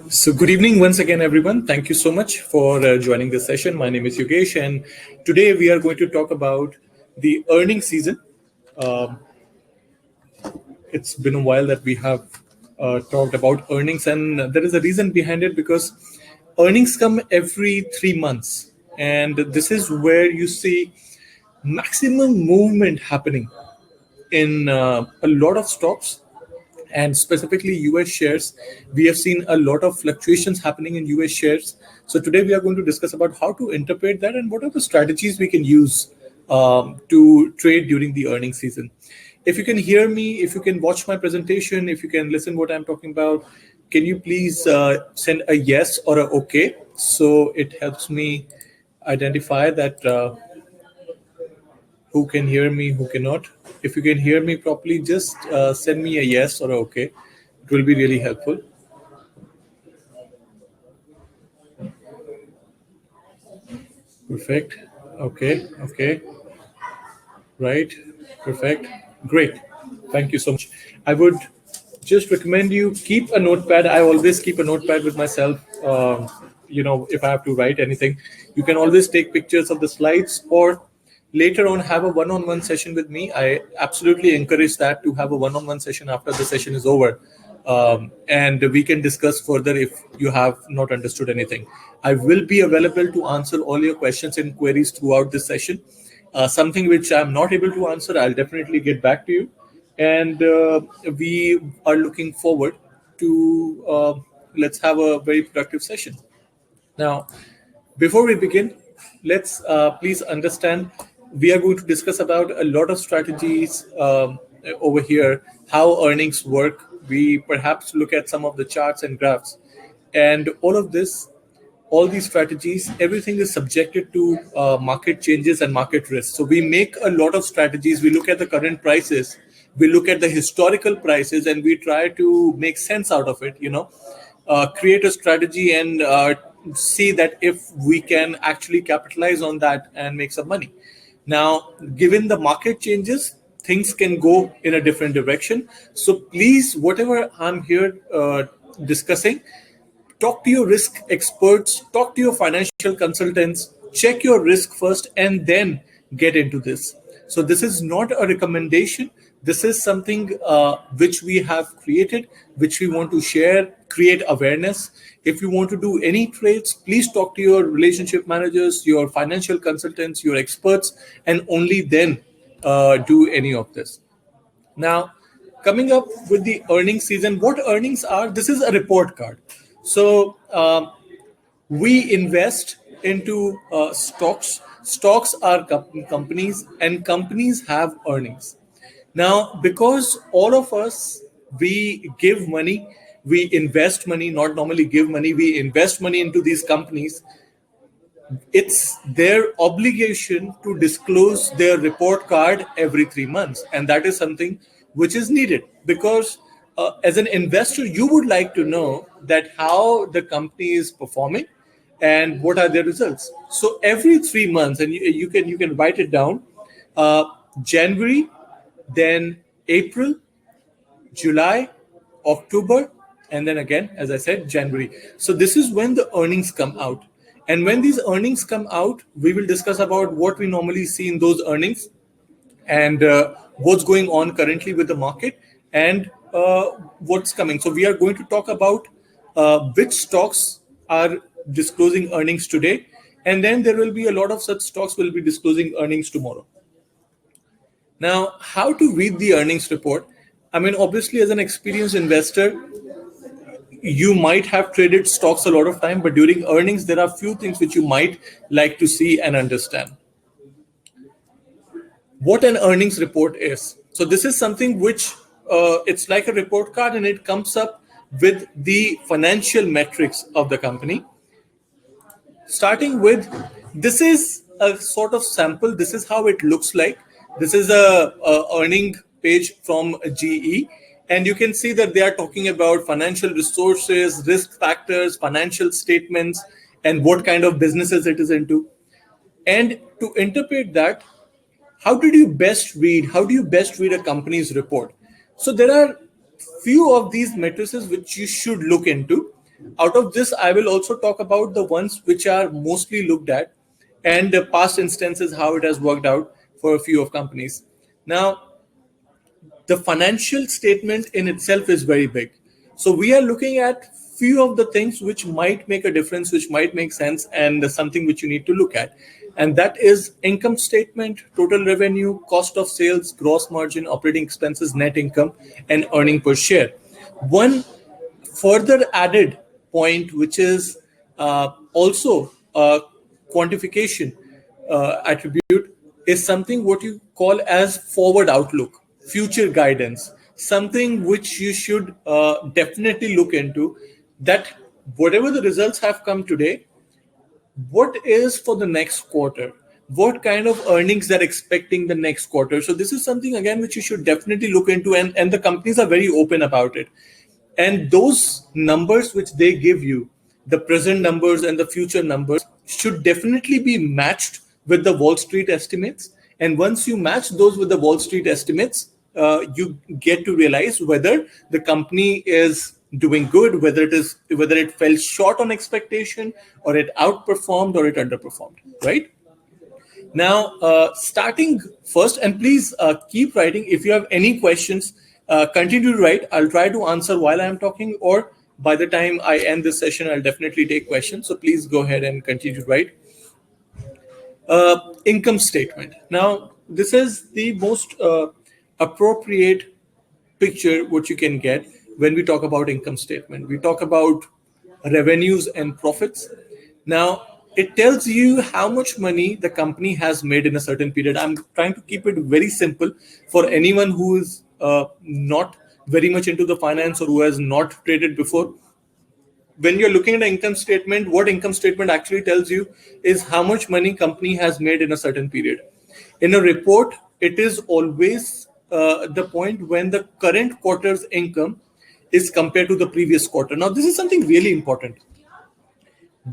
So, good evening once again, everyone. Thank you so much for joining this session. My name is Yogesh, and today we are going to talk about the earnings season. Um, it's been a while that we have talked about earnings, and there is a reason behind it because earnings come every 3 months, and this is where you see maximum movement happening in a lot of stocks and specifically US shares. We have seen a lot of fluctuations happening in US shares. So today we are going to discuss about how to interpret that and what are the strategies we can use to trade during the earnings season. If you can hear me, if you can watch my presentation, if you can listen what I'm talking about, can you please send a yes or a okay? So it helps me identify that who can hear me, who cannot. If you can hear me properly, just send me a yes or a okay. It will be really helpful. Perfect. Okay. Okay. Right. Perfect. Great. Thank you so much. I would just recommend you keep a notepad. I always keep a notepad with myself. If I have to write anything, you can always take pictures of the slides or later on have a one-on-one session with me. I absolutely encourage that to have a one-on-one session after the session is over. And we can discuss further if you have not understood anything. I will be available to answer all your questions and queries throughout this session. Something which I'm not able to answer, I'll definitely get back to you. And we are looking forward to let's have a very productive session. Now, before we begin, let's please understand we are going to discuss about a lot of strategies over here, how earnings work. We perhaps look at some of the charts and graphs, and all these strategies, everything is subjected to market changes and market risks. So we make a lot of strategies. We look at the current prices, we look at the historical prices, and we try to make sense out of it. Create a strategy and see that if we can actually capitalize on that and make some money. Now, given the market changes, things can go in a different direction. So please, whatever I'm here discussing, talk to your risk experts, talk to your financial consultants, check your risk first, and then get into this. So, this is not a recommendation. This is something which we have created, which we want to share, create awareness. If you want to do any trades, please talk to your relationship managers, your financial consultants, your experts, and only then do any of this. Now, coming up with the earnings season, what earnings are? This is a report card. So we invest into stocks. Stocks are companies, and companies have earnings. Now, because all of us, we give money, we invest money, not normally give money, we invest money into these companies. It's their obligation to disclose their report card every 3 months, and that is something which is needed because as an investor you would like to know that how the company is performing and what are their results. So every 3 months, and you can write it down, January, then April, July, October, and then again, as I said, January. So this is when the earnings come out. And when these earnings come out, we will discuss about what we normally see in those earnings and what's going on currently with the market and what's coming. So we are going to talk about which stocks are disclosing earnings today, and then there will be a lot of such stocks will be disclosing earnings tomorrow. Now, how to read the earnings report? I mean, obviously, as an experienced investor, you might have traded stocks a lot of time, but during earnings, there are few things which you might like to see and understand. What an earnings report is. So this is something which it's like a report card, and it comes up with the financial metrics of the company. Starting with, this is a sort of sample. This is how it looks like. This is a earning page from GE, and you can see that they are talking about financial resources, risk factors, financial statements, and what kind of businesses it is into. And to interpret that, how do you best read a company's report? So there are few of these matrices which you should look into. Out of this, I will also talk about the ones which are mostly looked at and the past instances, how it has worked out for a few of companies. Now, the financial statement in itself is very big. So we are looking at few of the things which might make a difference, which might make sense, and something which you need to look at. And that is income statement, total revenue, cost of sales, gross margin, operating expenses, net income, and earning per share. One further added point, which is also a quantification attribute, is something what you call as forward outlook, future guidance, something which you should definitely look into. That whatever the results have come today, what is for the next quarter, what kind of earnings they're expecting the next quarter. So this is something again which you should definitely look into, and the companies are very open about it. And those numbers which they give you, the present numbers and the future numbers, should definitely be matched with the Wall Street estimates. And once you match those with the Wall Street estimates, you get to realize whether the company is doing good, whether it fell short on expectation, or it outperformed, or it underperformed, right? Now, starting first, and please keep writing. If you have any questions, continue to write. I'll try to answer while I'm talking, or by the time I end this session, I'll definitely take questions. So please go ahead and continue to write. Income statement. Now, this is the most appropriate picture what you can get when we talk about income statement. We talk about revenues and profits. Now, it tells you how much money the company has made in a certain period. I'm trying to keep it very simple for anyone who is not very much into the finance or who has not traded before. When you're looking at an income statement, what income statement actually tells you is how much money company has made in a certain period. In a report, it is always the point when the current quarter's income is compared to the previous quarter. Now, this is something really important.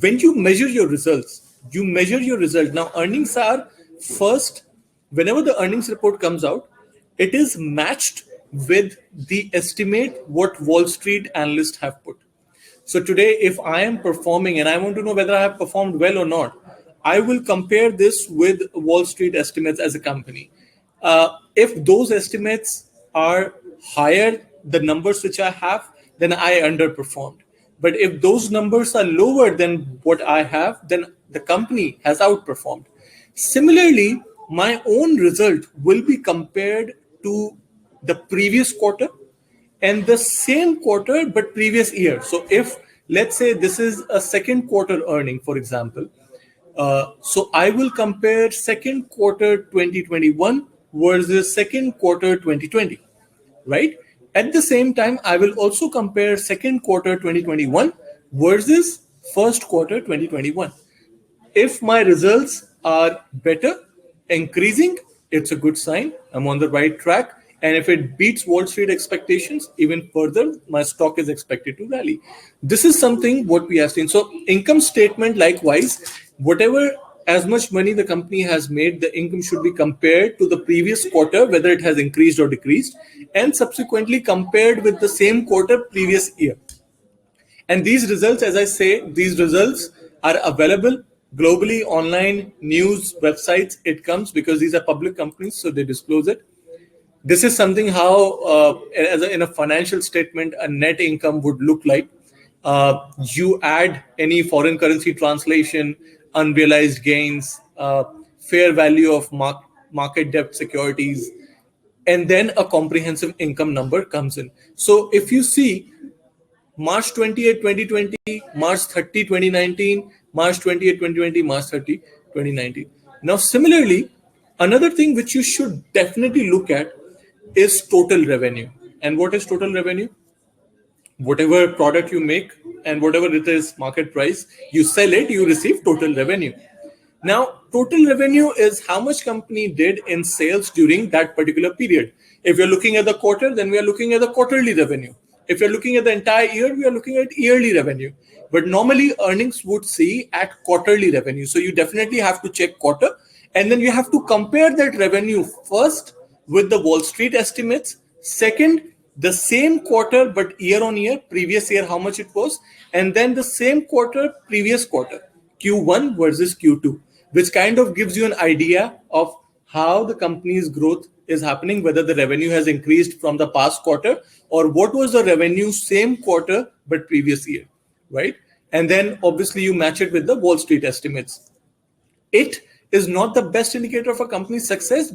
When you measure your results, you measure your result. Now, earnings are first, whenever the earnings report comes out, it is matched with the estimate what Wall Street analysts have put. So today, if I am performing and I want to know whether I have performed well or not, I will compare this with Wall Street estimates as a company. If those estimates are higher, the numbers which I have, then I underperformed. But if those numbers are lower than what I have, then the company has outperformed. Similarly, my own result will be compared to the previous quarter and the same quarter but previous year. So if, let's say, this is a second quarter earning, for example, so I will compare second quarter 2021 versus second quarter 2020, right? At the same time, I will also compare second quarter 2021 versus first quarter 2021. If my results are better, increasing, it's a good sign. I'm on the right track. And if it beats Wall Street expectations even further, my stock is expected to rally. This is something what we have seen. So income statement, likewise, whatever as much money the company has made, the income should be compared to the previous quarter, whether it has increased or decreased, and subsequently compared with the same quarter previous year. And these results, as I say, these results are available globally, online, news, websites. It comes because these are public companies, so they disclose it. This is something how, in a financial statement, a net income would look like. You add any foreign currency translation, unrealized gains, fair value of market debt securities, and then a comprehensive income number comes in. So if you see March 28, 2020, March 30, 2019, March 28, 2020, March 30, 2019. Now, similarly, another thing which you should definitely look at is total revenue. And what is total revenue? Whatever product you make and whatever it is market price, you sell it, you receive total revenue. Now, total revenue is how much company did in sales during that particular period. If you're looking at the quarter, then we are looking at the quarterly revenue. If you're looking at the entire year, we are looking at yearly revenue. But normally earnings would see at quarterly revenue. So you definitely have to check quarter. And then you have to compare that revenue first with the Wall Street estimates. Second, the same quarter, but year on year, previous year, how much it was, and then the same quarter, previous quarter, Q1 versus Q2, which kind of gives you an idea of how the company's growth is happening, whether the revenue has increased from the past quarter or what was the revenue same quarter but previous year, right? And then obviously you match it with the Wall Street estimates. It is not the best indicator of a company's success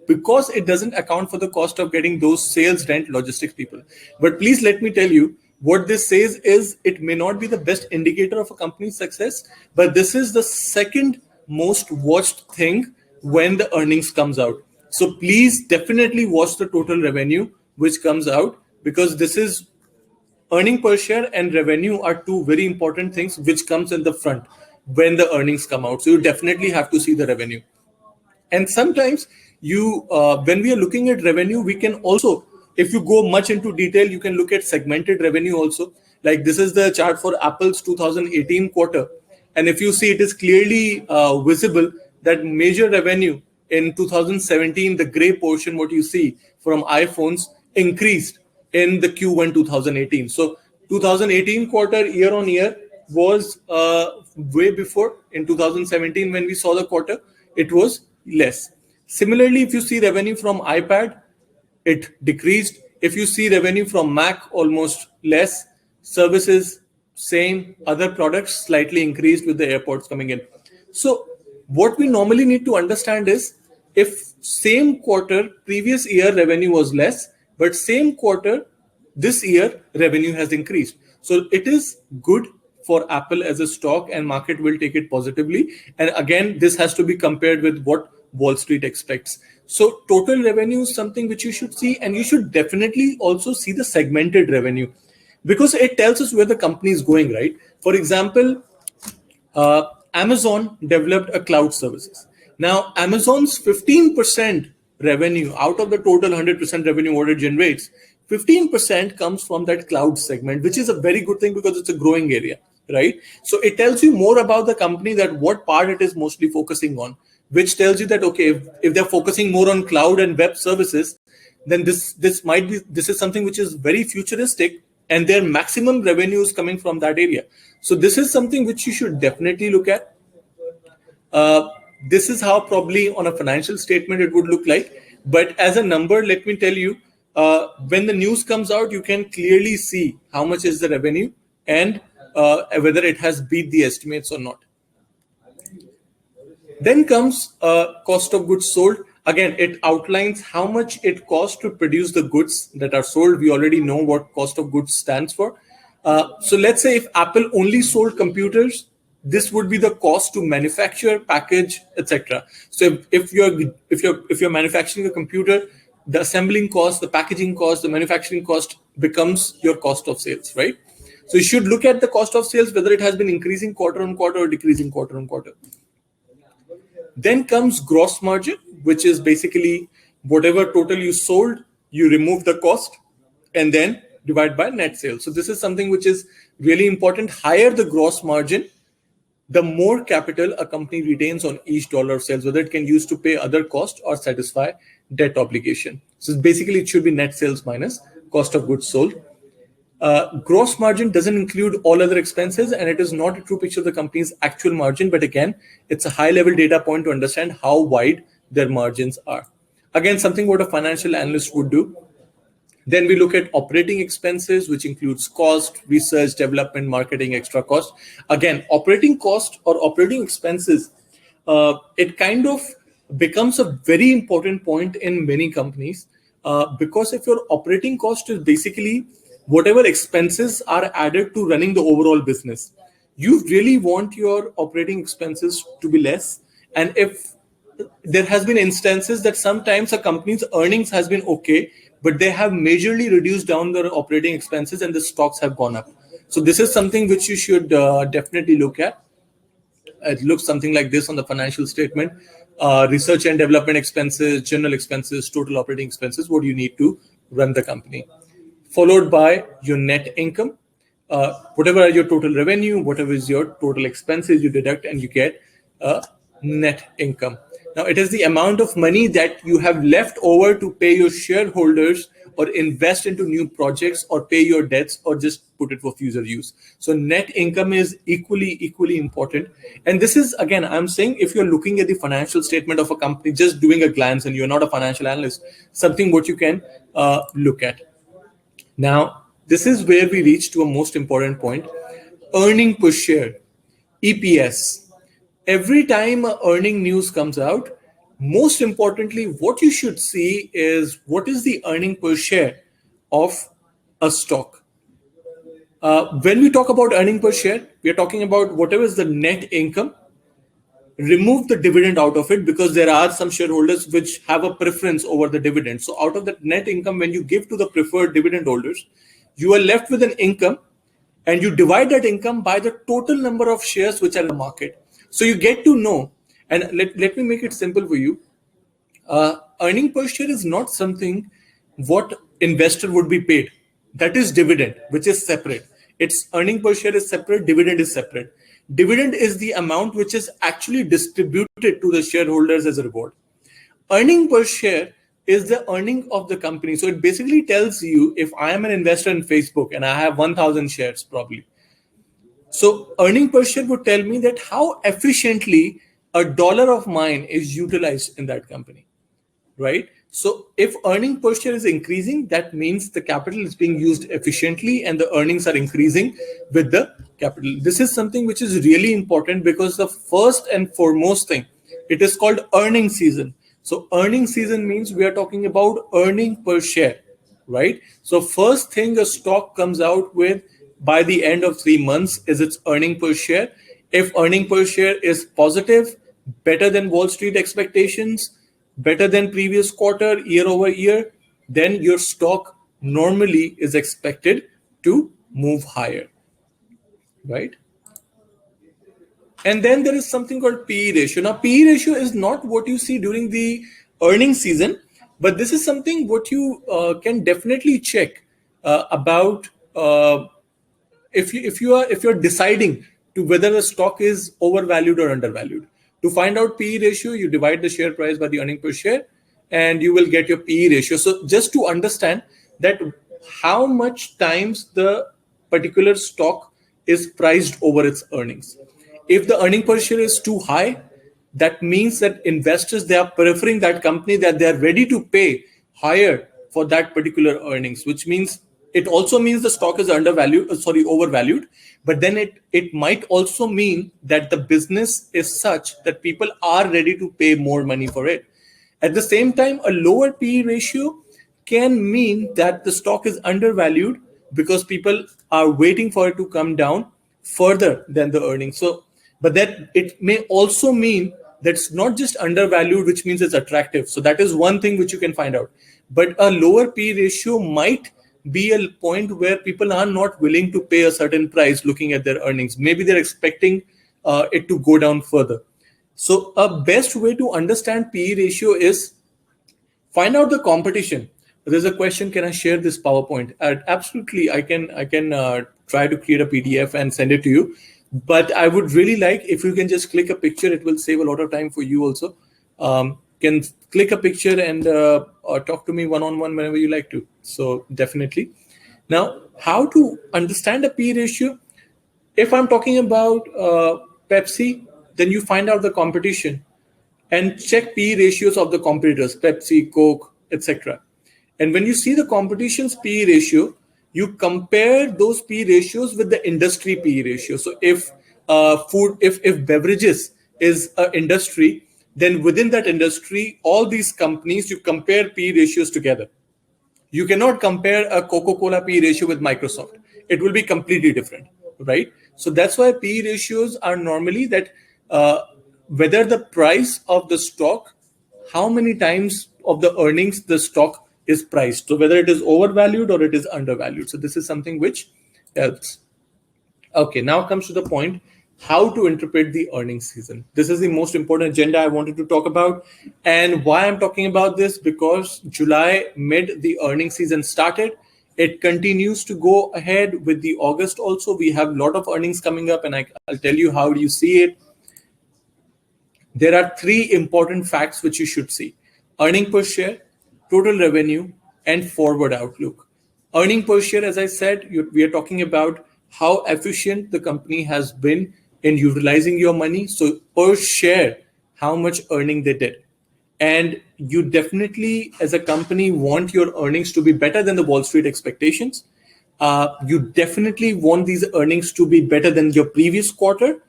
because it doesn't account for the cost of getting those sales, rent, logistics people. But please let me tell you, what this says is it may not be the best indicator of a company's success, but this is the second most watched thing when the earnings comes out. So please definitely watch the total revenue which comes out, because this is earning per share and revenue are two very important things which comes in the front when the earnings come out. So you definitely have to see the revenue. And sometimes when we are looking at revenue, we can also, if you go much into detail, you can look at segmented revenue also. Like this is the chart for Apple's 2018 quarter. And if you see, it is clearly visible that major revenue in 2017, the gray portion, what you see from iPhones, increased in the Q1 2018. So 2018 quarter year on year was way before. In 2017, when we saw the quarter, it was less. Similarly, if you see revenue from iPad, it decreased. If you see revenue from Mac, almost less. Services, same. Other products slightly increased with the AirPods coming in. So what we normally need to understand is, if same quarter previous year revenue was less, but same quarter this year revenue has increased. So it is good for Apple as a stock, and market will take it positively. And again, this has to be compared with what Wall Street expects. So total revenue is something which you should see, and you should definitely also see the segmented revenue, because it tells us where the company is going, right? For example, Amazon developed a cloud services. Now, Amazon's 15% revenue out of the total 100% revenue what it generates, 15% comes from that cloud segment, which is a very good thing because it's a growing area, right? So it tells you more about the company, that what part it is mostly focusing on, which tells you that, okay, if they're focusing more on cloud and web services, then this is something which is very futuristic, and their maximum revenue is coming from that area. So this is something which you should definitely look at. This is how probably on a financial statement it would look like. But as a number, let me tell you, when the news comes out, you can clearly see how much is the revenue and whether it has beat the estimates or not. Then comes cost of goods sold. Again, it outlines how much it costs to produce the goods that are sold. We already know what cost of goods stands for. So let's say if Apple only sold computers, this would be the cost to manufacture, package, etc. So if you're manufacturing a computer, the assembling cost, the packaging cost, the manufacturing cost becomes your cost of sales, right? So you should look at the cost of sales, whether it has been increasing quarter on quarter or decreasing quarter on quarter. Then comes gross margin, which is basically whatever total you sold, you remove the cost and then divide by net sales. So this is something which is really important. Higher the gross margin, the more capital a company retains on each dollar of sales, whether it can use to pay other costs or satisfy debt obligation. So basically, it should be net sales minus cost of goods sold. Gross margin doesn't include all other expenses, and it is not a true picture of the company's actual margin. But again, it's a high-level data point to understand how wide their margins are. Again, something what a financial analyst would do. Then we look at operating expenses, which includes cost, research, development, marketing, extra cost. Again, operating cost or operating expenses, it kind of becomes a very important point in many companies, because if your operating cost is basically whatever expenses are added to running the overall business, you really want your operating expenses to be less. And if there has been instances that sometimes a company's earnings has been okay, but they have majorly reduced down their operating expenses and the stocks have gone up. So this is something which you should definitely look at. It looks something like this on the financial statement. Research and development expenses, general expenses, total operating expenses, what you need to run the company. Followed by your net income. Whatever are your total revenue, whatever is your total expenses, you deduct and you get net income. Now, it is the amount of money that you have left over to pay your shareholders or invest into new projects or pay your debts or just put it for future use. So net income is equally important. And this is, again, I'm saying, if you're looking at the financial statement of a company, just doing a glance, and you're not a financial analyst, something what you can look at. Now, this is where we reach to a most important point: earning per share, EPS. Every time a earning news comes out, most importantly, what you should see is what is the earning per share of a stock. When we talk about earning per share, we are talking about whatever is the net income. Remove the dividend out of it, because there are some shareholders which have a preference over the dividend. So out of that net income, when you give to the preferred dividend holders, you are left with an income, and you divide that income by the total number of shares which are in the market. So you get to know, and let me make it simple for you. Earning per share is not something what investor would be paid. That is dividend, which is separate. Its earning per share is separate, dividend is separate. Dividend is the amount which is actually distributed to the shareholders as a reward. Earning per share is the earning of the company. So it basically tells you, if I am an investor in Facebook and I have 1,000 shares probably, so earning per share would tell me that how efficiently a dollar of mine is utilized in that company, right? So if earning per share is increasing, that means the capital is being used efficiently and the earnings are increasing with the capital. This is something which is really important, because the first and foremost thing, it is called earning season. So earning season means we are talking about earning per share, right? So first thing a stock comes out with by the end of 3 months is its earning per share. If earning per share is positive, better than Wall Street expectations, better than previous quarter, year over year, then your stock normally is expected to move higher, right? And then there is something called PE ratio. Now, PE ratio is not what you see during the earnings season, but this is something what you can definitely check about if you're deciding to whether a stock is overvalued or undervalued. To find out PE ratio, you divide the share price by the earning per share, and you will get your PE ratio. So just to understand that how much times the particular stock is priced over its earnings. If the earning per share is too high, that means that investors, they are preferring that company, that they are ready to pay higher for that particular earnings, which means it also means the stock is overvalued. But then it might also mean that the business is such that people are ready to pay more money for it. At the same time, a lower PE ratio can mean that the stock is undervalued because people are waiting for it to come down further than the earnings. So, but that it may also mean that it's not just undervalued, which means it's attractive. So that is one thing which you can find out. But a lower P ratio might be a point where people are not willing to pay a certain price looking at their earnings. Maybe they're expecting it to go down further. So a best way to understand PE ratio is find out the competition. There's a question: can I share this PowerPoint? Absolutely, I can. Try to create a PDF and send it to you. But I would really like if you can just click a picture. It will save a lot of time for you also. Can click a picture and or talk to me one-on-one whenever you like to. So definitely. Now, how to understand a P ratio? If I'm talking about Pepsi, then you find out the competition and check P ratios of the competitors, Pepsi, Coke, etc. And when you see the competition's P ratio, you compare those P ratios with the industry P ratio. So if if beverages is an industry, then within that industry, all these companies, you compare P ratios together. You cannot compare a Coca-Cola P ratio with Microsoft. It will be completely different, right? So that's why P ratios are normally that whether the price of the stock, how many times of the earnings the stock is priced. So whether it is overvalued or it is undervalued. So this is something which helps. Okay, now comes to the point: how to interpret the earnings season. This is the most important agenda I wanted to talk about. And why I'm talking about this, because July mid, the earnings season started. It continues to go ahead with the August also. We have a lot of earnings coming up, and I'll tell you how do you see it. There are three important facts which you should see: earning per share, total revenue, and forward outlook. Earning per share, as I said, we are talking about how efficient the company has been in utilizing your money. So per share, how much earning they did. And you definitely, as a company, want your earnings to be better than the Wall Street expectations. You definitely want these earnings to be better than your previous quarter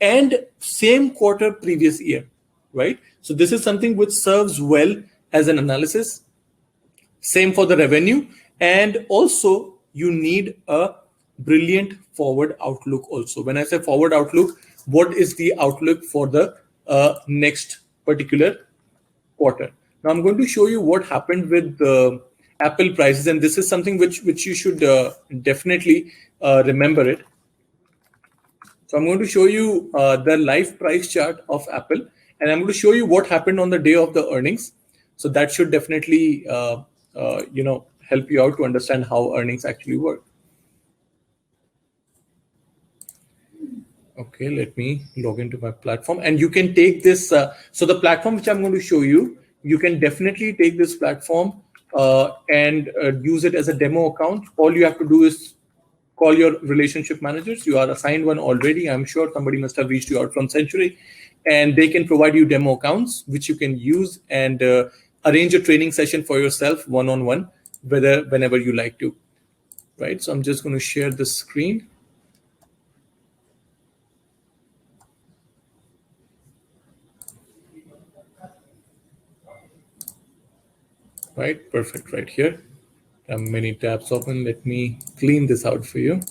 and same quarter previous year, right? So this is something which serves well as an analysis. Same for the revenue. And also, you need a brilliant forward outlook also. When I say forward outlook, what is the outlook for the next particular quarter? Now, I'm going to show you what happened with the Apple prices, and this is something which you should definitely remember it. So I'm going to show you the live price chart of Apple, and I'm going to show you what happened on the day of the earnings. So that should definitely, help you out to understand how earnings actually work. Okay, let me log into my platform, and you can take this. So the platform which I'm going to show you, you can definitely take this platform and use it as a demo account. All you have to do is call your relationship managers. You are assigned one already. I'm sure somebody must have reached you out from Century, and they can provide you demo accounts which you can use and arrange a training session for yourself one-on-one, whenever you like to. Right. So I'm just going to share the screen. Right, perfect, right here. Many tabs open. Let me clean this out for you.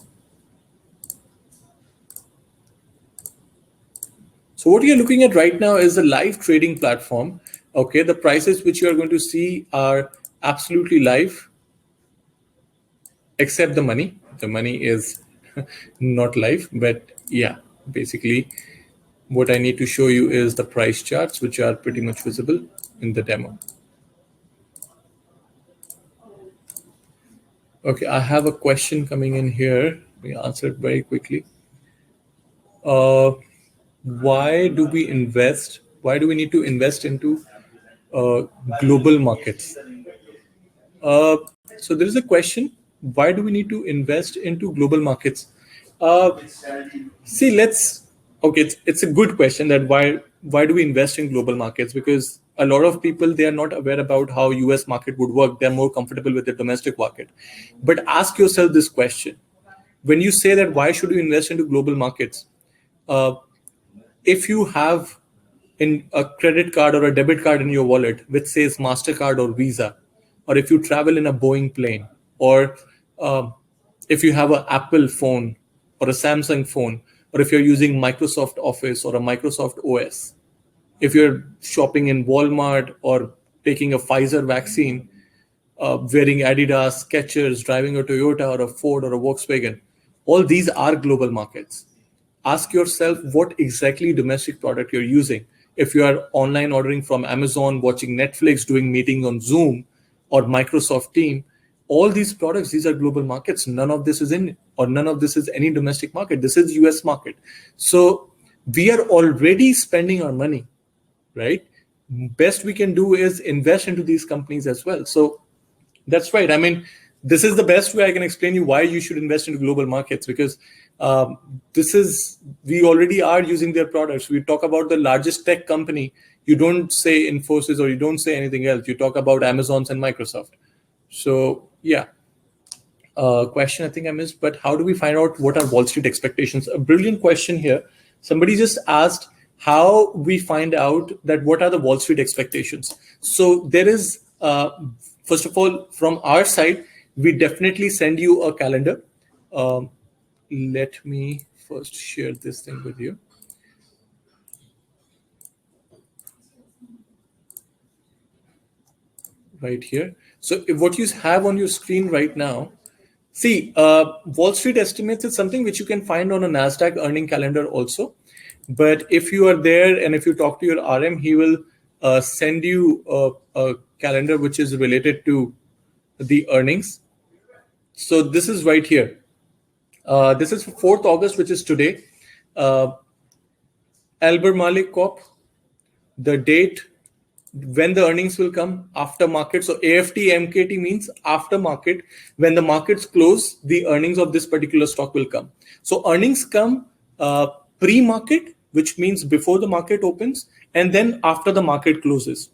So what you're looking at right now is a live trading platform. Okay, the prices which you are going to see are absolutely live, except the money. The money is not live, but yeah, basically what I need to show you is the price charts, which are pretty much visible in the demo. Okay, I have a question coming in here. We answer it very quickly. Why do we invest? Why do we need to invest into global markets? Uh, so there is a question: why do we need to invest into global markets? Uh, See, let's. Okay, it's a good question that why do we invest in global markets? Because a lot of people, they are not aware about how US market would work. They're more comfortable with the domestic market. But ask yourself this question: when you say that why should you invest into global markets? Uh, if you have in a credit card or a debit card in your wallet which says MasterCard or Visa, or if you travel in a Boeing plane, or if you have an Apple phone or a Samsung phone, or if you're using Microsoft Office or a Microsoft OS, if you're shopping in Walmart or taking a Pfizer vaccine, wearing Adidas, Skechers, driving a Toyota or a Ford or a Volkswagen, all these are global markets. Ask yourself what exactly domestic product you're using. If you are online ordering from Amazon, watching Netflix, doing meetings on Zoom or Microsoft Team, all these products, these are global markets. None of this is none of this is any domestic market. This is US market. So we are already spending our money, right? Best we can do is invest into these companies as well. So that's right. I mean, this is the best way I can explain you why you should invest into global markets, because we already are using their products. We talk about the largest tech company. You don't say Infosys or you don't say anything else. You talk about Amazon's and Microsoft. So yeah, question I think I missed, but how do we find out what are Wall Street expectations? A brilliant question here. Somebody just asked how we find out that what are the Wall Street expectations. So there is, first of all, from our side, we definitely send you a calendar. Let me first share this thing with you. Right here. So what you have on your screen right now, see, Wall Street estimates is something which you can find on a NASDAQ earning calendar also. But if you are there and if you talk to your RM, he will send you a calendar which is related to the earnings. So this is right here. This is 4th August, which is today. Albert Malik Corp, the date when the earnings will come after market. So AFT MKT means after market. When the markets close, the earnings of this particular stock will come. So earnings come pre-market, which means before the market opens, and then after the market closes.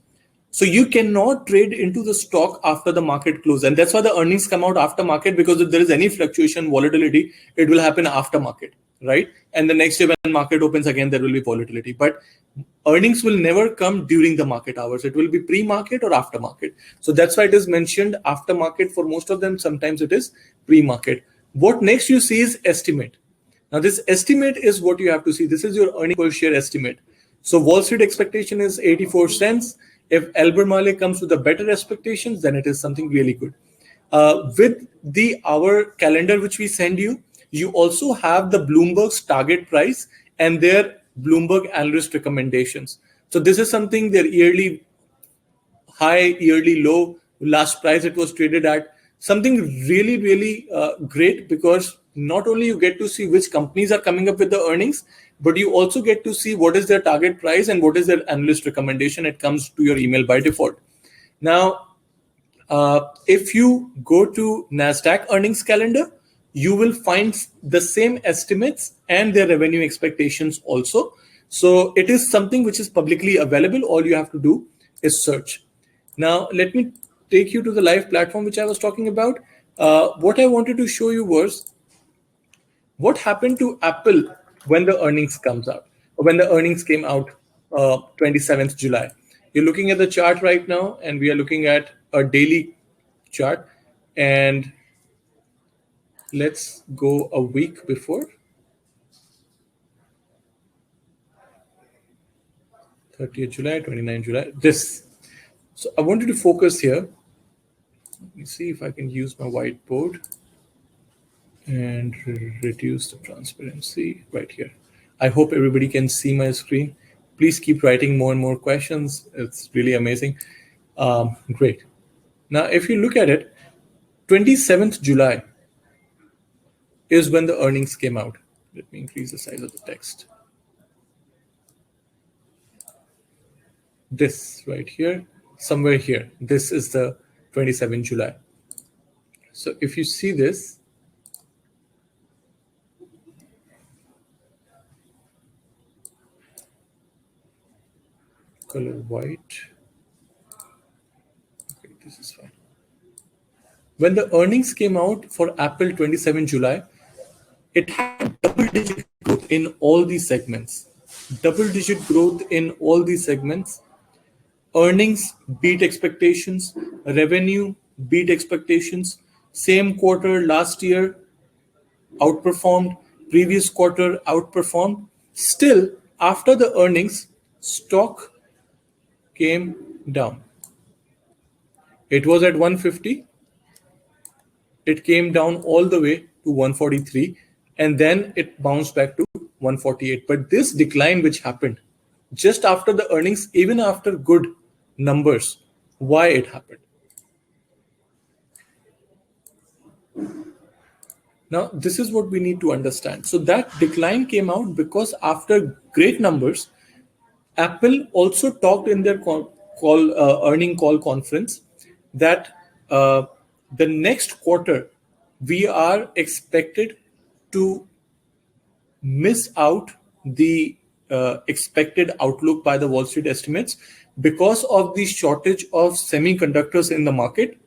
So you cannot trade into the stock after the market close. And that's why the earnings come out after market, because if there is any fluctuation, volatility, it will happen after market, right? And the next day when market opens again, there will be volatility. But earnings will never come during the market hours. It will be pre-market or after market. So that's why it is mentioned after market for most of them. Sometimes it is pre-market. What next you see is estimate. Now this estimate is what you have to see. This is your earning per share estimate. So Wall Street expectation is 84 cents. If Albemarle comes with the better expectations, then it is something really good. With the hour calendar which we send you, you also have the Bloomberg's target price and their Bloomberg analyst recommendations. So this is something their yearly high, yearly low, last price it was traded at. Something really, really great, because not only you get to see which companies are coming up with the earnings, but you also get to see what is their target price and what is their analyst recommendation. It comes to your email by default. Now, if you go to NASDAQ earnings calendar, you will find the same estimates and their revenue expectations also. So it is something which is publicly available. All you have to do is search. Now, let me take you to the live platform which I was talking about. What I wanted to show you was what happened to Apple when the earnings comes out, or when the earnings came out 27th July. You're looking at the chart right now, and we are looking at a daily chart. And let's go a week before. 30th July, 29th July, this. So I wanted to focus here. Let me see if I can use my whiteboard and reduce the transparency right here. I hope everybody can see my screen. Please keep writing more and more questions. It's really amazing. Great. Now, if you look at it, 27th July is when the earnings came out. Let me increase the size of the text. This right here, somewhere here, this is the 27th July. So if you see this, color white. Okay, this is fine. When the earnings came out for Apple 27 July, it had double-digit growth in all these segments. Double-digit growth in all these segments. Earnings beat expectations. Revenue beat expectations. Same quarter last year outperformed. Previous quarter outperformed. Still, after the earnings, stock came down. It was at 150. It came down all the way to 143, and then it bounced back to 148. But this decline which happened just after the earnings, even after good numbers, why it happened? Now, this is what we need to understand. So that decline came out because after great numbers, Apple also talked in their earning call conference that the next quarter we are expected to miss out the expected outlook by the Wall Street estimates because of the shortage of semiconductors in the market.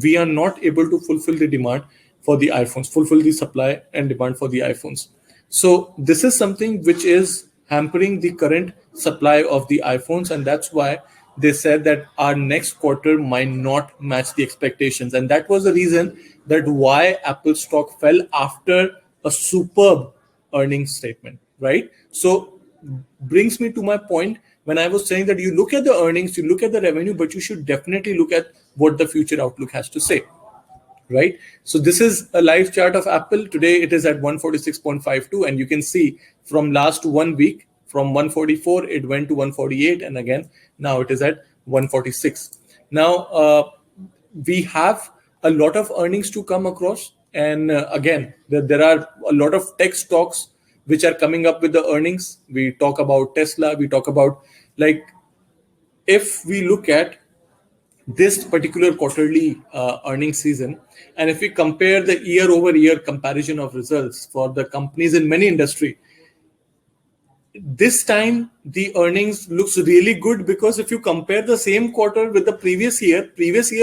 We are not able to fulfill the demand for the iPhones, fulfill the supply and demand for the iPhones. So this is something which is hampering the current supply of the iPhones, and that's why they said that our next quarter might not match the expectations. And that was the reason that why Apple stock fell after a superb earnings statement, right? So brings me to my point when I was saying that you look at the earnings, you look at the revenue, but you should definitely look at what the future outlook has to say, right? So this is a live chart of Apple. Today it is at 146.52, and you can see from last 1 week, from 144 it went to 148, and again now it is at 146. Now we have a lot of earnings to come across, and again there are a lot of tech stocks which are coming up with the earnings. We talk about Tesla, we talk about, like, if we look at this particular quarterly earnings season, and if we compare the year over year comparison of results for the companies in many industry, this time the earnings looks really good, because if you compare the same quarter with the previous year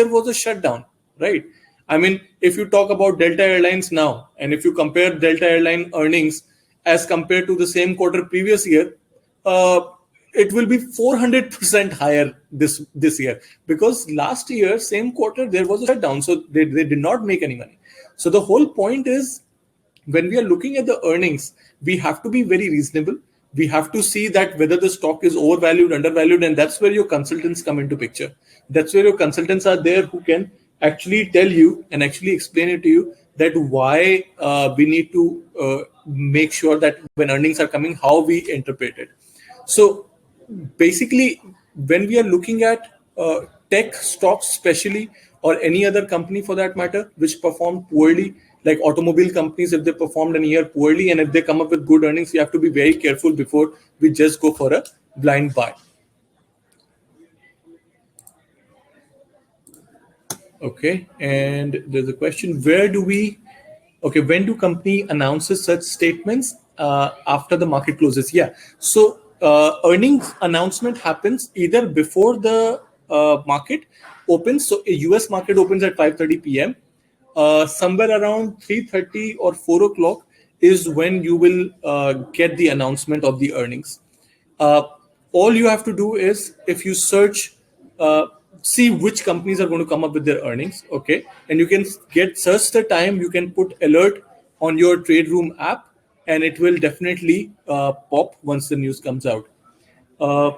was a shutdown, right? I mean, if you talk about Delta Airlines now, and if you compare Delta Airline earnings as compared to the same quarter previous year, uh, it will be 400% higher this year, because last year same quarter there was a shutdown, so they did not make any money. So the whole point is, when we are looking at the earnings, we have to be very reasonable. We have to see that whether the stock is overvalued, undervalued, and that's where your consultants come into picture. That's where your consultants are there, who can actually tell you and actually explain it to you that why we need to make sure that when earnings are coming, how we interpret it. So basically, when we are looking at tech stocks especially, or any other company for that matter which performed poorly, like automobile companies, if they performed a year poorly and if they come up with good earnings, we have to be very careful before we just go for a blind buy. Okay, and there's a question, where do we okay, when do company announces such statements after the market closes? Yeah, so earnings announcement happens either before the market opens. So a US market opens at 5:30 p.m. Somewhere around 3:30 or 4 o'clock is when you will get the announcement of the earnings. uh, all you have to do is, if you search, see which companies are going to come up with their earnings, okay, and you can get search the time, you can put alert on your trade room app, and it will definitely pop once the news comes out. uh,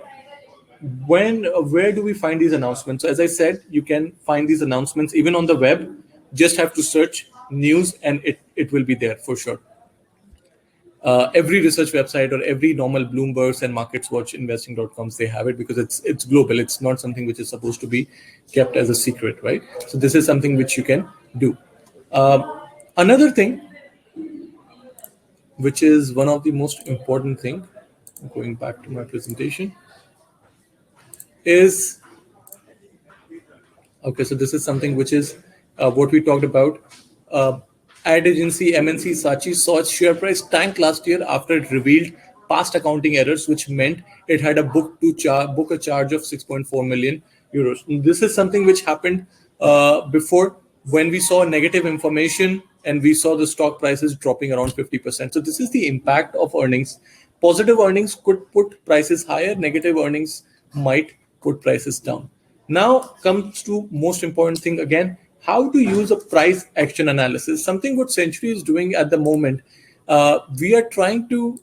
when Where do we find these announcements? So as I said, you can find these announcements even on the web. Just have to search news, and it will be there for sure. Every research website or every normal Bloomberg's and MarketsWatch investing.coms, they have it, because it's global. It's not something which is supposed to be kept as a secret, right? So this is something which you can do. Another thing, which is one of the most important thing, going back to my presentation, is, okay, so this is something which is what we talked about. Uh, Ad agency MNC Saatchi saw its share price tank last year after it revealed past accounting errors, which meant it had a book a charge of 6.4 million euros. This is something which happened before, when we saw negative information and we saw the stock prices dropping around 50%. So this is the impact of earnings. Positive earnings could put prices higher. Negative earnings might put prices down. Now comes to most important thing again, how to use a price action analysis. Something what Century is doing at the moment. We are trying to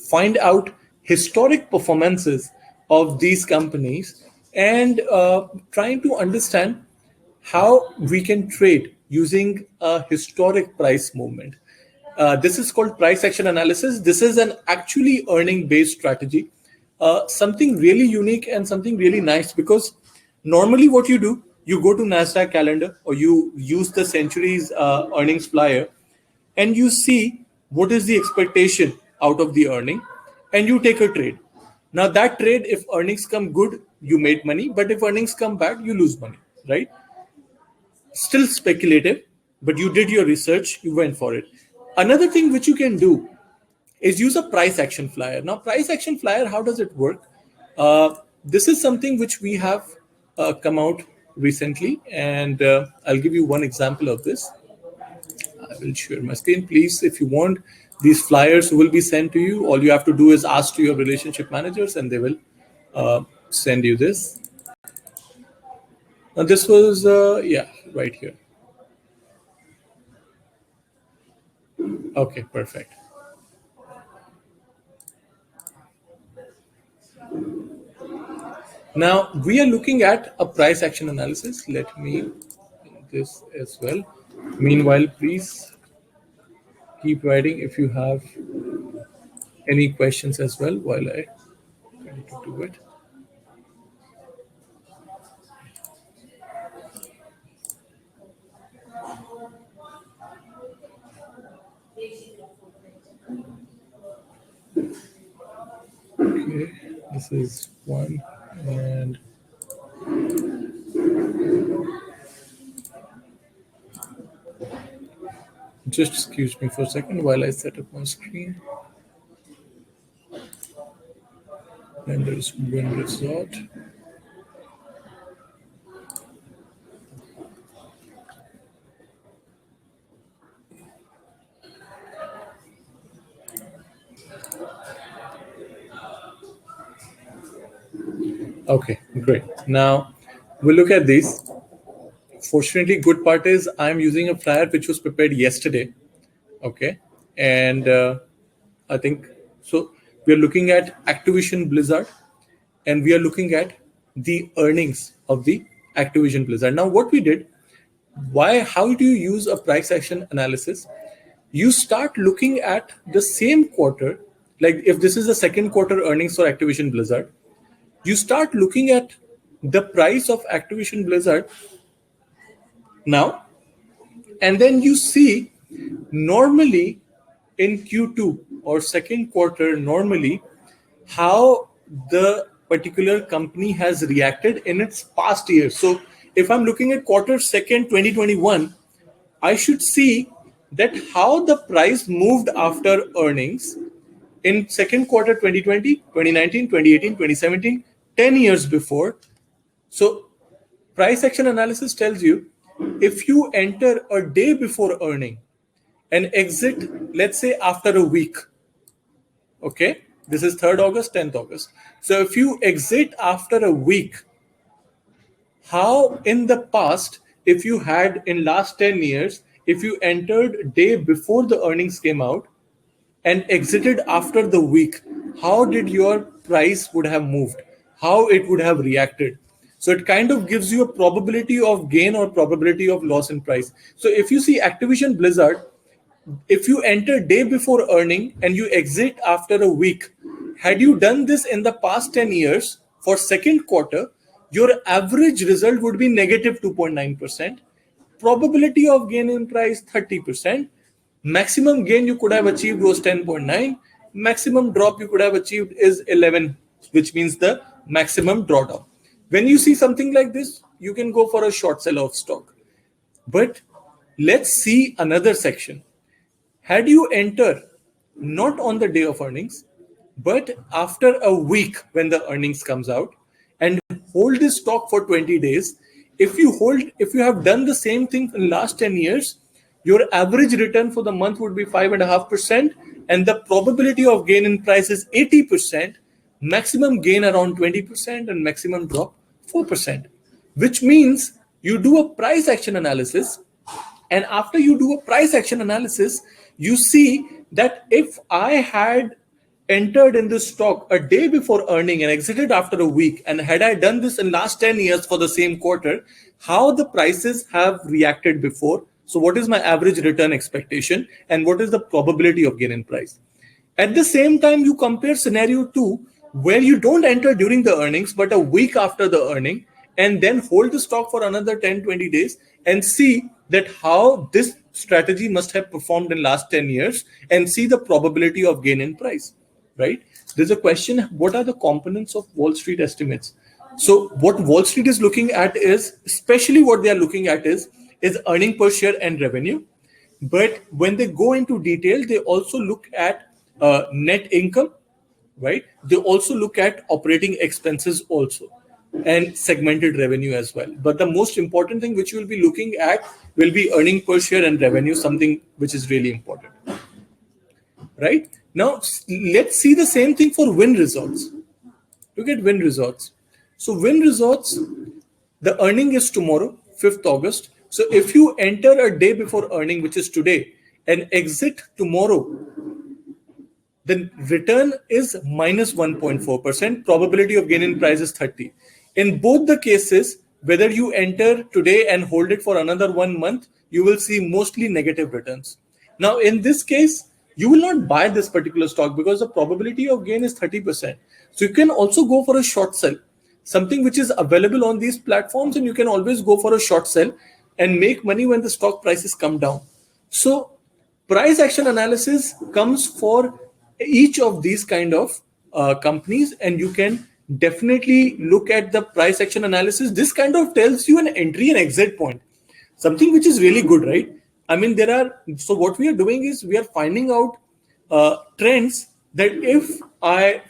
find out historic performances of these companies, and trying to understand how we can trade using a historic price movement. This is called price action analysis. This is an actually earning based strategy, something really unique and something really nice, because normally what you do, you go to NASDAQ calendar, or you use the Century's earnings flyer, and you see what is the expectation out of the earning, and you take a trade. Now that trade, if earnings come good, you made money, but if earnings come bad, you lose money, right? Still speculative, but you did your research, you went for it. Another thing which you can do is use a price action flyer. Now, price action flyer, how does it work? This is something which we have come out recently, and I'll give you one example of this. I will share my screen. Please, if you want, these flyers will be sent to you. All you have to do is ask to your relationship managers, and they will send you this. Now, this was, yeah, right here. Okay, perfect. Now we are looking at a price action analysis. Let me do this as well. Meanwhile, please keep writing if you have any questions as well while I try to do it. Okay, this is one. And just excuse me for a second while I set up my screen. And there's win result. Okay, great. Now we'll look at these. Fortunately, good part is I'm using a flyer which was prepared yesterday. Okay, and I think so. We are looking at Activision Blizzard, and we are looking at the earnings of the Activision Blizzard. Now, what we did, how do you use a price action analysis? You start looking at the same quarter, like if this is the second quarter earnings for Activision Blizzard, you start looking at the price of Activision Blizzard now, and then you see normally in Q2 or second quarter, normally how the particular company has reacted in its past years. So if I'm looking at quarter second 2021, I should see that how the price moved after earnings in second quarter 2020, 2019, 2018, 2017, 10 years before. So price action analysis tells you if you enter a day before earning and exit, let's say after a week, okay, this is 3rd August, 10th August. So if you exit after a week, how in the past, if you had in last 10 years, if you entered day before the earnings came out and exited after the week, how did your price would have moved? How it would have reacted? So it kind of gives you a probability of gain or probability of loss in price. So if you see Activision Blizzard, if you enter day before earning and you exit after a week, had you done this in the past 10 years for second quarter, your average result would be negative 2.9%. Probability of gain in price 30%. Maximum gain you could have achieved was 10.9. Maximum drop you could have achieved is 11, which means the maximum drawdown. When you see something like this, you can go for a short sell of stock. But let's see another section. Had you enter not on the day of earnings, but after a week when the earnings comes out and hold this stock for 20 days, if you have done the same thing in last 10 years, your average return for the month would be 5.5%, and the probability of gain in price is 80%, maximum gain around 20%, and maximum drop 4%, which means you do a price action analysis. And after you do a price action analysis, you see that if I had entered in this stock a day before earning and exited after a week, and had I done this in last 10 years for the same quarter, how the prices have reacted before. So what is my average return expectation and what is the probability of gain in price? At the same time, you compare scenario 2 where you don't enter during the earnings but a week after the earning, and then hold the stock for another 10-20 days and see that how this strategy must have performed in last 10 years and see the probability of gain in price, right? There's a question, what are the components of Wall Street estimates? So what Wall Street is looking at is, especially what they are looking at is earning per share and revenue. But when they go into detail, they also look at net income, right? They also look at operating expenses also, and segmented revenue as well. But the most important thing which you will be looking at will be earning per share and revenue, something which is really important, right? Now, let's see the same thing for win results. Look at win results. So win results, the earning is tomorrow, 5th August. So if you enter a day before earning, which is today, and exit tomorrow, the return is minus 1.4%. Probability of gain in price is 30. In both the cases, whether you enter today and hold it for another 1 month, you will see mostly negative returns. Now, in this case, you will not buy this particular stock because the probability of gain is 30%. So you can also go for a short sell, something which is available on these platforms, and you can always go for a short sell and make money when the stock prices come down. So price action analysis comes for each of these kind of companies, and you can definitely look at the price action analysis. This kind of tells you an entry and exit point, something which is really good, right? I mean, so what we are doing is we are finding out trends that if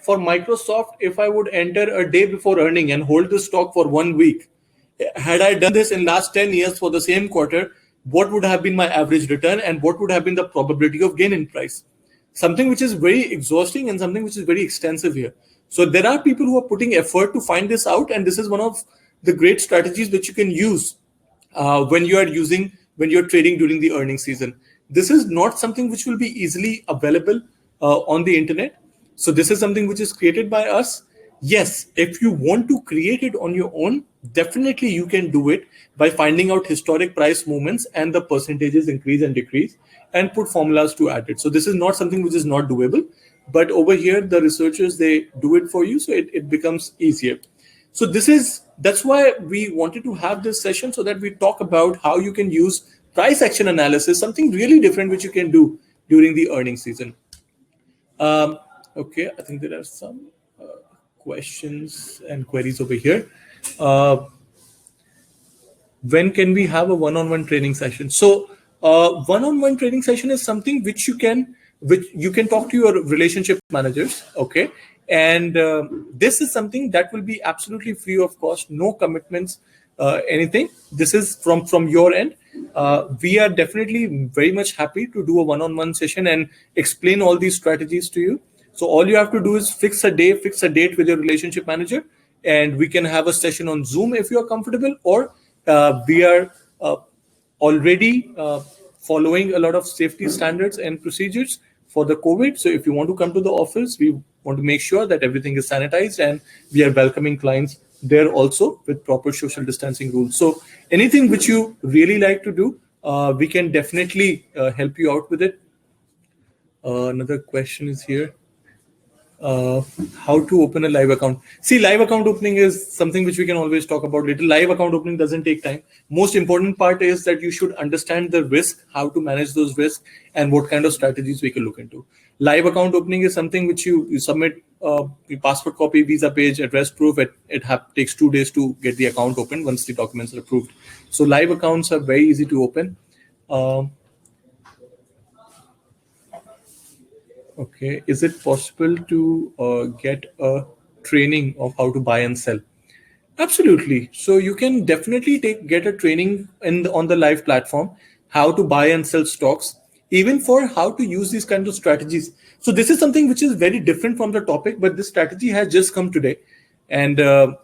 for Microsoft, if I would enter a day before earning and hold the stock for 1 week, had I done this in last 10 years for the same quarter, what would have been my average return and what would have been the probability of gain in price? Something which is very exhausting and something which is very extensive here. So there are people who are putting effort to find this out, and this is one of the great strategies which you can use when you're trading during the earnings season. This is not something which will be easily available on the internet. So this is something which is created by us. Yes, if you want to create it on your own, definitely you can do it by finding out historic price movements and the percentages increase and decrease and put formulas to add it. So this is not something which is not doable, but over here the researchers, they do it for you, so it becomes easier. So that's why we wanted to have this session, so that we talk about how you can use price action analysis, something really different which you can do during the earnings season. Okay, I think there are some questions and queries over here. When can we have a one-on-one training session? So one-on-one training session is something which you can talk to your relationship managers, okay? And this is something that will be absolutely free of cost, no commitments, anything. This is from your end. We are definitely very much happy to do a one-on-one session and explain all these strategies to you. So all you have to do is fix a date with your relationship manager, and we can have a session on Zoom if you are comfortable, or we are already following a lot of safety standards and procedures for the COVID. So if you want to come to the office, we want to make sure that everything is sanitized, and we are welcoming clients there also with proper social distancing rules. So anything which you really like to do, we can definitely help you out with it. Another question is here. How to open a live account. See, live account opening is something which we can always talk about later. Live account opening doesn't take time. Most important part is that you should understand the risk, how to manage those risks, and what kind of strategies we can look into. Live account opening is something which you submit your passport copy, visa page, address proof. It takes 2 days to get the account open once the documents are approved. So live accounts are very easy to open. Okay, is it possible to get a training of how to buy and sell? Absolutely. So you can definitely get a training on the live platform, how to buy and sell stocks, even for how to use these kinds of strategies. So this is something which is very different from the topic, but this strategy has just come today. And okay,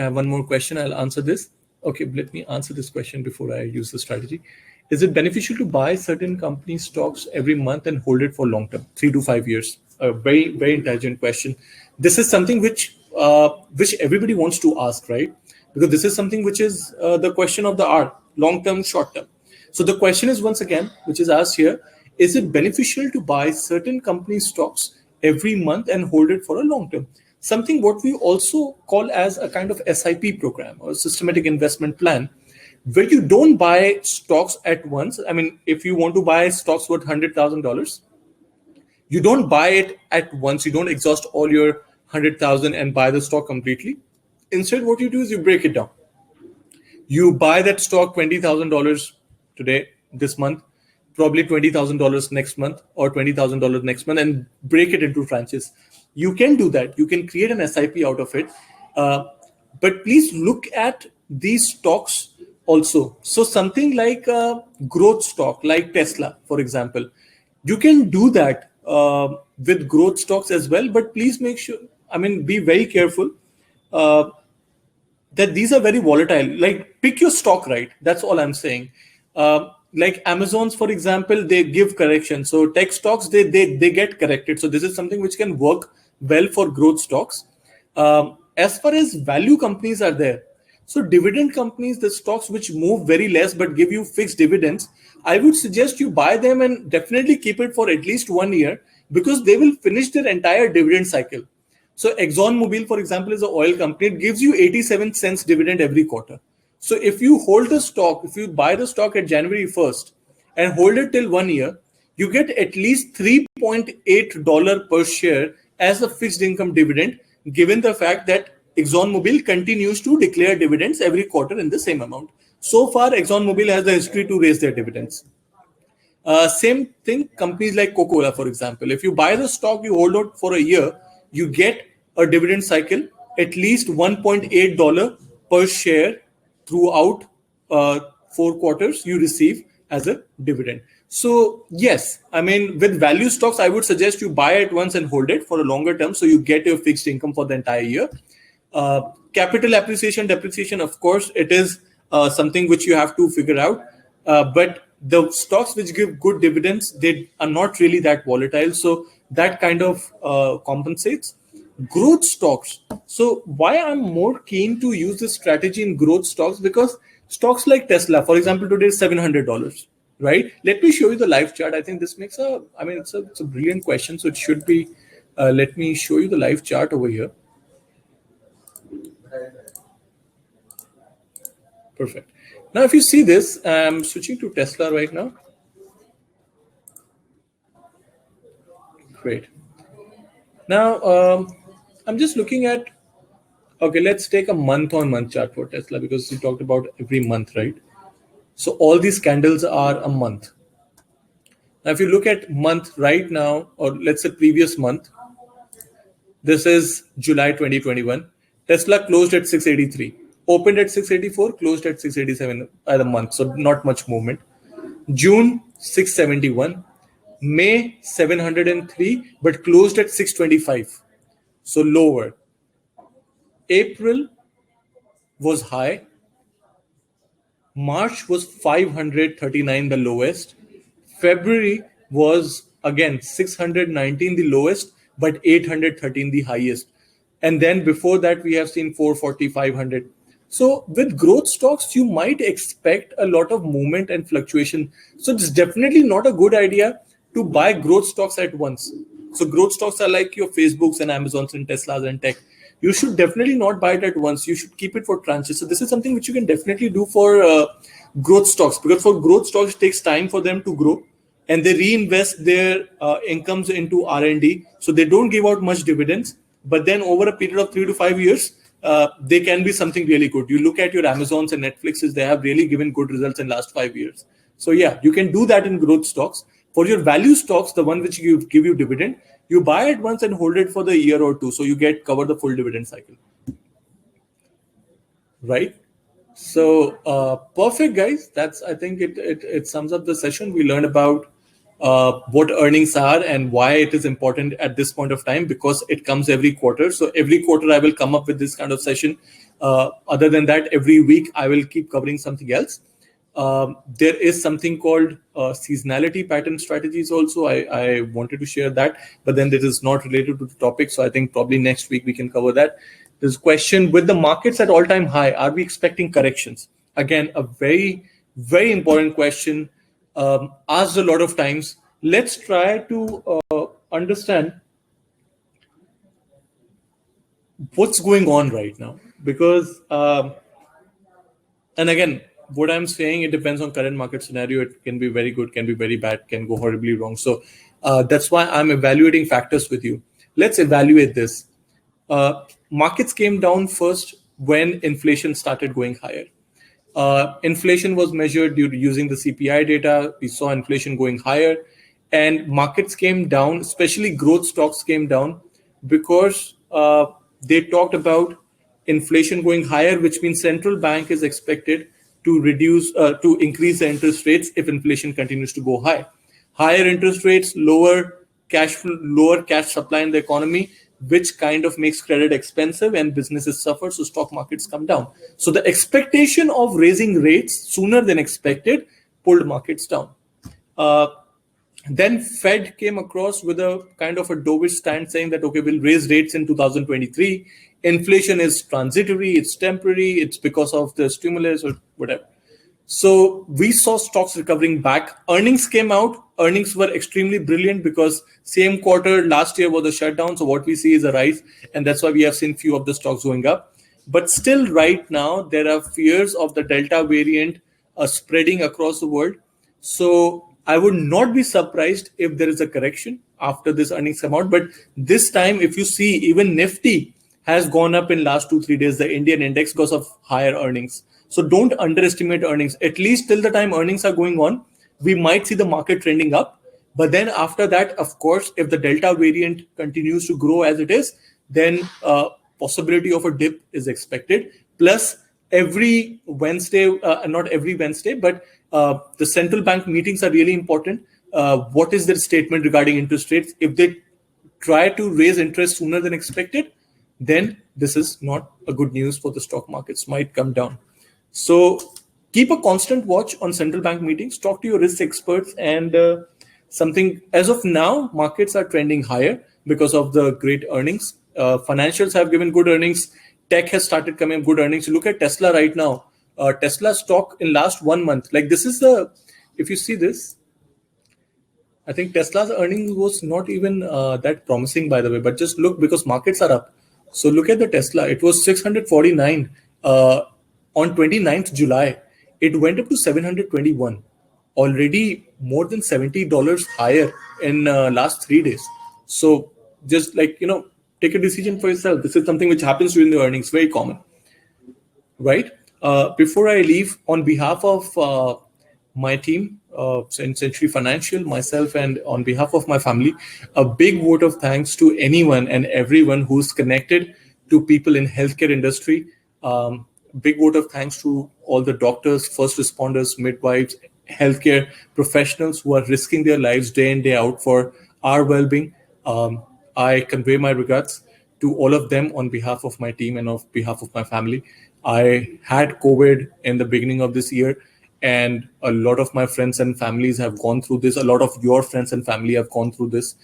I have one more question. I'll answer this. Okay, let me answer this question before I use the strategy. Is it beneficial to buy certain company stocks every month and hold it for long term, 3 to 5 years? A very, very intelligent question. This is something which everybody wants to ask, right? Because this is something which is the question of the hour, long term, short term. So the question is, once again, which is asked here, is it beneficial to buy certain company stocks every month and hold it for a long term? Something what we also call as a kind of SIP program, or systematic investment plan, where you don't buy stocks at once. I mean, if you want to buy stocks worth $100,000, you don't buy it at once. You don't exhaust all your 100,000 and buy the stock completely. Instead, what you do is you break it down. You buy that stock $20,000 today, this month, probably $20,000 next month, or $20,000 next month, and break it into tranches. You can do that. You can create an SIP out of it. But please look at these stocks also. So something like a growth stock, like Tesla, for example, you can do that with growth stocks as well. But please make sure, be very careful that these are very volatile. Like, pick your stock right. That's all I'm saying. Like Amazon's, for example, they give correction. So tech stocks, they get corrected. So this is something which can work well for growth stocks. As far as value companies are there, so dividend companies, the stocks which move very less but give you fixed dividends, I would suggest you buy them and definitely keep it for at least 1 year, because they will finish their entire dividend cycle. So ExxonMobil, for example, is an oil company. It gives you 87 cents dividend every quarter. So if you hold the stock, if you buy the stock at January 1st and hold it till 1 year, you get at least $3.8 per share as a fixed income dividend, given the fact that ExxonMobil continues to declare dividends every quarter in the same amount. So far, ExxonMobil has the history to raise their dividends. Same thing, companies like Coca-Cola, for example. If you buy the stock, you hold it for a year, you get a dividend cycle, at least $1.8 per share throughout 4 quarters you receive as a dividend. So yes, I mean, with value stocks, I would suggest you buy it once and hold it for a longer term so you get your fixed income for the entire year. Capital appreciation, depreciation, of course, it is something which you have to figure out. But the stocks which give good dividends, they are not really that volatile. So that kind of compensates. Growth stocks. So why I'm more keen to use this strategy in growth stocks, because stocks like Tesla, for example, today is $700, right? Let me show you the live chart. I think this makes it's a brilliant question. So it should be, let me show you the live chart over here. Perfect. Now, if you see this, I'm switching to Tesla right now. Great. Now, I'm just looking at, okay, let's take a month-on-month chart for Tesla, because we talked about every month, right? So all these candles are a month. Now, if you look at month right now, or let's say previous month, this is July 2021. Tesla closed at 683, opened at 684, closed at 687 by the month. So not much movement. June 671, May 703, but closed at 625. So lower. April was high. March was 539, the lowest. February was again 619, the lowest, but 813, the highest. And then before that, we have seen 440, 500. So with growth stocks, you might expect a lot of movement and fluctuation. So it's definitely not a good idea to buy growth stocks at once. So growth stocks are like your Facebooks and Amazons and Teslas and tech. You should definitely not buy it at once. You should keep it for tranches. So this is something which you can definitely do for growth stocks, because for growth stocks, it takes time for them to grow, and they reinvest their incomes into R&D. So they don't give out much dividends, but then over a period of 3 to 5 years, they can be something really good. You look at your Amazons and Netflixes, they have really given good results in last 5 years. So yeah, you can do that in growth stocks. For your value stocks, the one which give you dividend, you buy it once and hold it for the year or two, so you cover the full dividend cycle. Right? So perfect, guys. That's, I think it sums up the session. We learned about what earnings are and why it is important at this point of time, because it comes every quarter. So every quarter I will come up with this kind of session. Other than that, every week I will keep covering something else. There is something called seasonality pattern strategies also. I wanted to share that, but then this is not related to the topic. So I think probably next week we can cover that. This question: with the markets at all-time high, are we expecting corrections? Again, a very, very important question, asked a lot of times. Let's try to understand what's going on right now, because, and again, what I'm saying, it depends on current market scenario. It can be very good, can be very bad, can go horribly wrong. So that's why I'm evaluating factors with you. Let's evaluate this. Markets came down first when inflation started going higher. Inflation was measured using the CPI data. We saw inflation going higher, and markets came down, especially growth stocks came down, because they talked about inflation going higher, which means central bank is expected to increase the interest rates if inflation continues to go high. Higher interest rates, lower cash supply in the economy, which kind of makes credit expensive and businesses suffer, so stock markets come down. So the expectation of raising rates sooner than expected pulled markets down. Then Fed came across with a kind of a dovish stand, saying that, okay, we'll raise rates in 2023. Inflation is transitory, it's temporary, it's because of the stimulus or whatever. So we saw stocks recovering back. Earnings came out. Earnings were extremely brilliant because same quarter last year was a shutdown. So what we see is a rise, and that's why we have seen few of the stocks going up. But still right now, there are fears of the Delta variant spreading across the world. So I would not be surprised if there is a correction. after this earnings come out. But this time, if you see, even Nifty has gone up in last 2-3 days, the Indian index, because of higher earnings. So don't underestimate earnings. At least till the time earnings are going on, we might see the market trending up. But then after that, of course, if the Delta variant continues to grow as it is, then possibility of a dip is expected. Plus, every Wednesday, not every Wednesday, but the central bank meetings are really important. What is their statement regarding interest rates? If they try to raise interest sooner than expected, then this is not a good news for the stock markets, might come down. So keep a constant watch on central bank meetings, talk to your risk experts, and something as of now, markets are trending higher because of the great earnings. Financials have given good earnings. Tech has started coming good earnings. You look at Tesla right now. Tesla stock in last 1 month, like this is the, if you see this, I think Tesla's earnings was not even that promising, by the way, but just look, because markets are up. So look at the Tesla. It was 649 on 29th July. It went up to 721, already more than $70 higher in last 3 days. So just like, take a decision for yourself. This is something which happens during the earnings, very common, right? Before I leave, on behalf of my team, Century Financial, myself, and on behalf of my family, a big vote of thanks to anyone and everyone who's connected to people in healthcare industry. Big vote of thanks to all the doctors, first responders, midwives, healthcare professionals who are risking their lives day in, day out for our well-being. I convey my regards to all of them on behalf of my team and on behalf of my family. I had COVID in the beginning of this year, and a lot of my friends and families have gone through this. A lot of your friends and family have gone through this,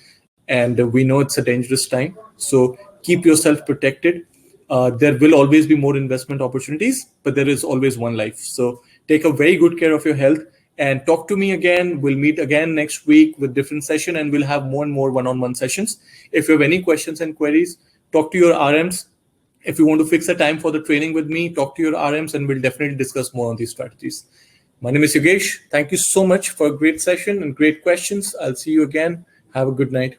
and we know it's a dangerous time. So keep yourself protected. There will always be more investment opportunities, but there is always one life. So take a very good care of your health and talk to me again. We'll meet again next week with different session, and we'll have more and more one-on-one sessions. If you have any questions and queries, talk to your RMs. If you want to fix a time for the training with me, talk to your RMs, and we'll definitely discuss more on these strategies. My name is Yogesh. Thank you so much for a great session and great questions. I'll see you again. Have a good night.